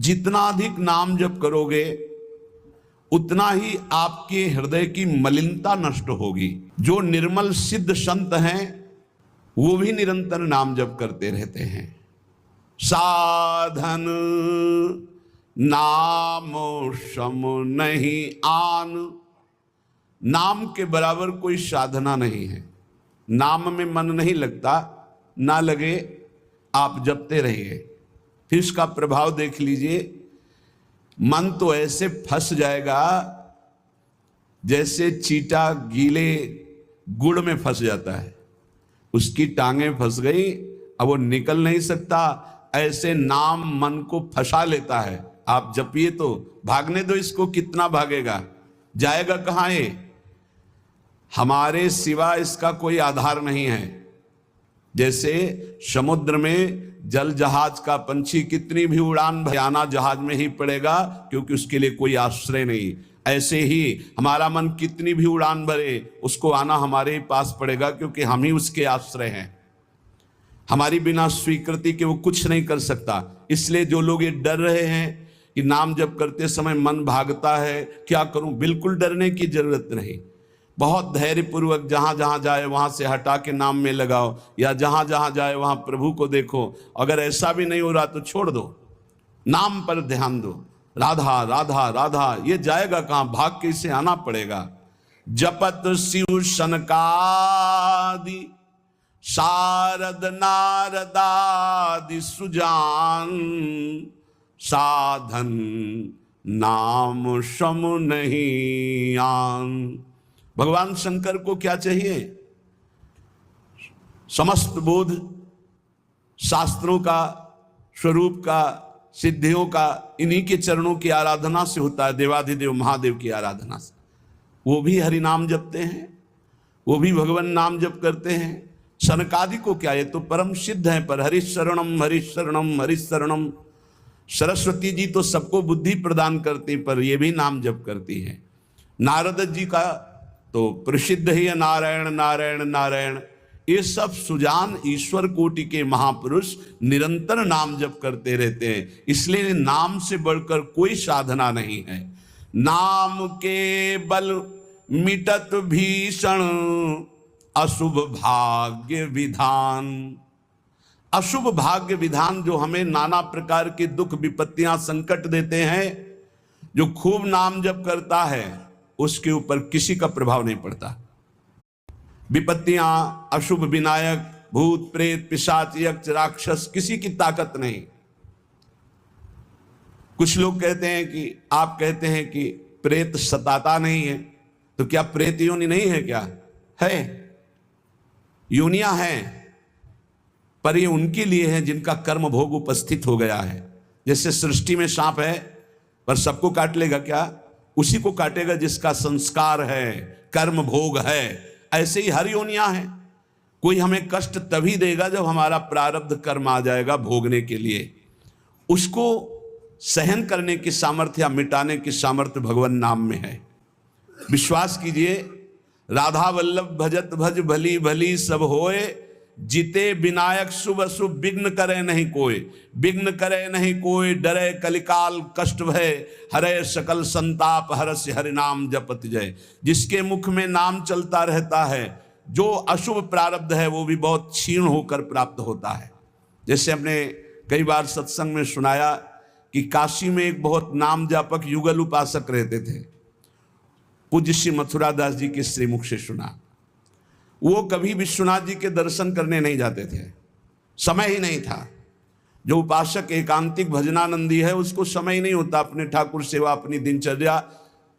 जितना अधिक नाम जप करोगे उतना ही आपके हृदय की मलिनता नष्ट होगी। जो निर्मल सिद्ध संत हैं वो भी निरंतर नाम जप करते रहते हैं। साधन नाम सम नहीं आन, नाम के बराबर कोई साधना नहीं है। नाम में मन नहीं लगता, ना लगे आप जपते रहिए, फिर इसका प्रभाव देख लीजिए। मन तो ऐसे फंस जाएगा जैसे चींटा गीले गुड़ में फंस जाता है, उसकी टांगें फंस गई, अब वो निकल नहीं सकता। ऐसे नाम मन को फंसा लेता है। आप जपिए तो भागने दो इसको, कितना भागेगा, जाएगा कहाँ है। हमारे सिवा इसका कोई आधार नहीं है। जैसे समुद्र में जल जहाज का पंछी कितनी भी उड़ान भयाना जहाज में ही पड़ेगा, क्योंकि उसके लिए कोई आश्रय नहीं। ऐसे ही हमारा मन कितनी भी उड़ान भरे, उसको आना हमारे पास पड़ेगा, क्योंकि हम ही उसके आश्रय हैं। हमारी बिना स्वीकृति के वो कुछ नहीं कर सकता। इसलिए जो लोग ये डर रहे हैं कि नाम जप करते समय मन भागता है, क्या करूं, बिल्कुल डरने की जरूरत नहीं। बहुत धैर्यपूर्वक जहां जहां जाए वहां से हटा के नाम में लगाओ, या जहां जहां जाए वहां प्रभु को देखो। अगर ऐसा भी नहीं हो रहा तो छोड़ दो, नाम पर ध्यान दो। राधा राधा राधा, ये जाएगा कहां, भाग के इसे आना पड़ेगा। जपत शिव सनकादि शारद नारदादि सुजान, साधन नाम सम नहीं आन। भगवान शंकर को क्या चाहिए? समस्त बोध शास्त्रों का, स्वरूप का, सिद्धियों का इन्हीं के चरणों की आराधना से होता है, देवाधिदेव महादेव की आराधना से। वो भी हरि नाम जपते हैं, वो भी भगवान नाम जप करते हैं। सनकादि को क्या, ये तो परम सिद्ध है, पर हरिशरणम हरिशरणम हरिशरणम। सरस्वती जी तो सबको बुद्धि प्रदान करती, पर ये भी नाम जप करती हैं। नारद जी का तो प्रसिद्ध ही है नारायण नारायण नारायण। ये सब सुजान ईश्वर कोटि के महापुरुष निरंतर नाम जप करते रहते हैं। इसलिए नाम से बढ़कर कोई साधना नहीं है। नाम के बल मिटत भीषण अशुभ भाग्य विधान। अशुभ भाग्य विधान जो हमें नाना प्रकार के दुख विपत्तियां संकट देते हैं, जो खूब नाम जप करता है उसके ऊपर किसी का प्रभाव नहीं पड़ता। विपत्तियां, अशुभ विनायक, भूत प्रेत पिशाच यक्ष राक्षस, किसी की ताकत नहीं। कुछ लोग कहते हैं कि, आप कहते हैं कि प्रेत सताता नहीं है, तो क्या प्रेत योनि नहीं है? क्या है, योनियां हैं, पर ये उनके लिए है जिनका कर्म भोग उपस्थित हो गया है। जैसे सृष्टि में सांप है, पर सबको काट लेगा क्या? उसी को काटेगा जिसका संस्कार है, कर्म भोग है। ऐसे ही हर योनियां हैं। कोई हमें कष्ट तभी देगा जब हमारा प्रारब्ध कर्म आ जाएगा भोगने के लिए। उसको सहन करने की सामर्थ्य या मिटाने की सामर्थ्य भगवान नाम में है। विश्वास कीजिए, राधा वल्लभ भजत भज भली भली सब होए, जिते विनायक शुभ शुभ विघ्न करे नहीं कोई। विघ्न करे नहीं कोई, डरे कलिकाल कष्ट भय, हरे सकल संताप हरस्य हरि नाम जपत जय। जिसके मुख में नाम चलता रहता है, जो अशुभ प्रारब्ध है वो भी बहुत क्षीण होकर प्राप्त होता है। जैसे हमने कई बार सत्संग में सुनाया कि काशी में एक बहुत नाम जापक युगल उपासक रहते थे। पूज्य श्री मथुरा दास जी के श्रीमुख से सुना। वो कभी विश्वनाथ जी के दर्शन करने नहीं जाते थे, समय ही नहीं था। जो उपासक एकांतिक भजनानंदी है उसको समय ही नहीं होता, अपने ठाकुर सेवा, अपनी दिनचर्या,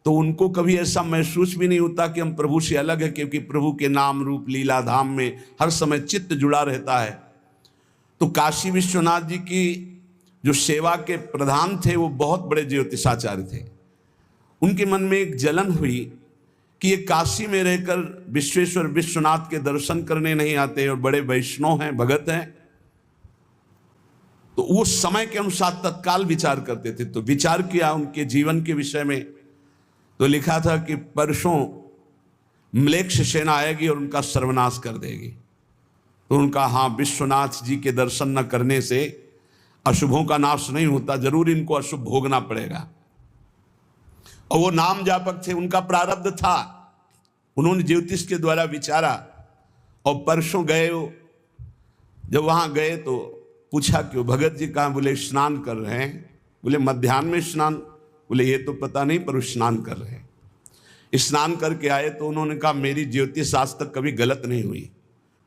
तो उनको कभी ऐसा महसूस भी नहीं होता कि हम प्रभु से अलग है, क्योंकि प्रभु के नाम रूप लीला धाम में हर समय चित्त जुड़ा रहता है। तो काशी विश्वनाथ जी की जो सेवा के प्रधान थे वो बहुत बड़े ज्योतिषाचार्य थे। उनके मन में एक जलन हुई कि ये काशी में रहकर विश्वेश्वर विश्वनाथ के दर्शन करने नहीं आते और बड़े वैष्णव हैं, भगत हैं। तो वो समय के अनुसार तत्काल विचार करते थे। तो विचार किया उनके जीवन के विषय में, तो लिखा था कि परसों म्लेच्छ सेना आएगी और उनका सर्वनाश कर देगी। तो उनका हाँ, विश्वनाथ जी के दर्शन न करने से अशुभों का नाश नहीं होता, जरूर इनको अशुभ भोगना पड़ेगा। और वो नाम जापक थे, उनका प्रारब्ध था, उन्होंने ज्योतिष के द्वारा विचारा। और परसों गए हो, जब वहां गए तो पूछा कि वो भगत जी कहाँ? बोले स्नान कर रहे हैं। बोले मध्याह्न में स्नान? बोले ये तो पता नहीं, पर वो स्नान कर रहे हैं। स्नान करके आए तो उन्होंने कहा मेरी ज्योतिष आज तक कभी गलत नहीं हुई,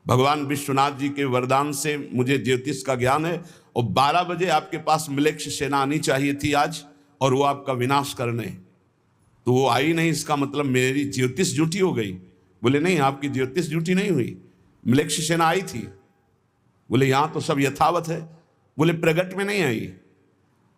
भगवान विश्वनाथ जी के वरदान से मुझे ज्योतिष का ज्ञान है। और 12 बजे आपके पास मिलेक्ष सेना आनी चाहिए थी आज, और वो आपका विनाश करने, तो वो आई नहीं, इसका मतलब मेरी ज्योतिष झूठी हो गई। बोले नहीं, आपकी ज्योतिष झूठी नहीं हुई, मिलेक्ष सेना आई थी। बोले यहाँ तो सब यथावत है। बोले प्रगट में नहीं आई,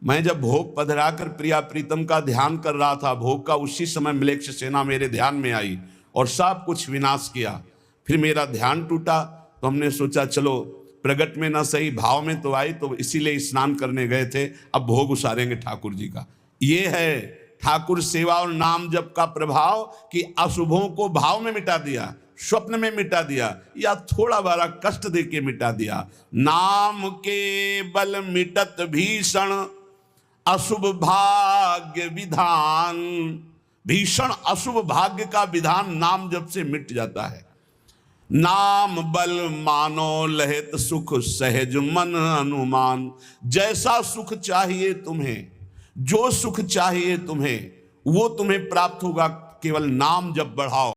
मैं जब भोग पधराकर प्रिया प्रीतम का ध्यान कर रहा था भोग का, उसी समय मिलेक्ष सेना मेरे ध्यान में आई और सब कुछ विनाश किया। फिर मेरा ध्यान टूटा, तो हमने सोचा चलो प्रगट में ना सही, भाव में तो आई, तो इसीलिए स्नान करने गए थे, अब भोग उसारेंगे ठाकुर जी का। ये है ठाकुर सेवा और नाम जप का प्रभाव कि अशुभों को भाव में मिटा दिया, स्वप्न में मिटा दिया, या थोड़ा बड़ा कष्ट दे के मिटा दिया। नाम के बल मिटत भीषण अशुभ भाग्य विधान। भीषण अशुभ भाग्य का विधान नाम जप से मिट जाता है। नाम बल मानो लहित सुख सहज मन अनुमान। जैसा सुख चाहिए तुम्हें, जो सुख चाहिए तुम्हें, वो तुम्हें प्राप्त होगा, केवल नाम जब बढ़ाओ।